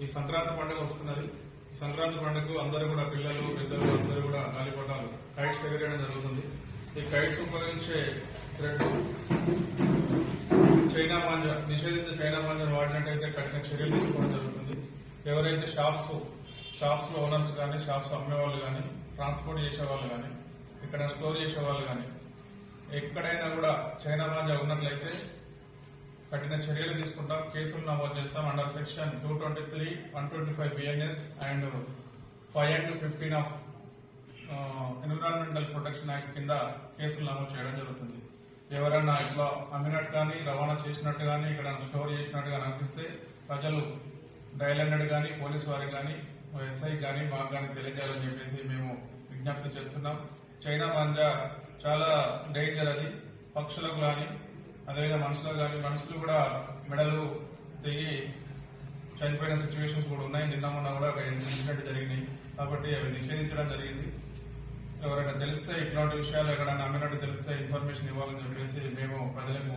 ఈ సంక్రాంతి పండుగ వస్తున్నది. ఈ సంక్రాంతి పండుగకు అందరూ కూడా పిల్లలు పెద్దలు అందరూ కూడా గాలిపటాలు కైట్స్ ఎగరేయడం జరుగుతుంది. ఈ కైట్స్ ఉపయోగించే థ్రెడ్ చైనా మాంజా నిషేధించిన చైనా మాంజాను వాడినట్టయితే కఠిన చర్యలు తీసుకోవడం జరుగుతుంది. ఎవరైతే షాప్స్ లో ఓనర్స్ కానీ షాప్స్ అమ్మే వాళ్ళు కానీ ట్రాన్స్పోర్ట్ చేసే వాళ్ళు కానీ ఇక్కడ స్టోర్ చేసే వాళ్ళు కానీ ఎక్కడైనా కూడా చైనా మాంజా ఉన్నట్లయితే కఠిన చర్యలు తీసుకుంటాం, కేసులు నమోదు చేస్తాం. Under section 223, 125 BNS and 5 and 15 of environmental protection act కింద కేసులు నమోదు చేయడం జరుగుతుంది. ఎవరైనా ఇట్లా అమ్మినట్టు కానీ రవాణా చేసినట్టు కానీ ఇక్కడ స్టోర్ చేసినట్టు కానీ అనిపిస్తే ప్రజలు డయల్ 100 కానీ పోలీసు వారికి కానీ ఎస్ఐ కానీ మాకు కానీ తెలియజేయాలని చెప్పేసి మేము విజ్ఞప్తి చేస్తున్నాం. చైనా మాంజా చాలా డేంజర్. అది పక్షులకు కానీ అదేవిధంగా మనుషులకు కానీ మనుషులు కూడా మెడలు తెగి చనిపోయిన సిచ్యువేషన్స్ కూడా ఉన్నాయి. నిన్న మొన్న కూడా ఒక ఇన్సిడెంట్ జరిగినాయి. కాబట్టి అవి నిషేధించడం జరిగింది. ఎవరైనా తెలిస్తే ఇట్లాంటి విషయాలు ఎక్కడైనా అమ్మినట్టు తెలిస్తే ఇన్ఫర్మేషన్ ఇవ్వాలని చెప్పేసి మేము ప్రజలకు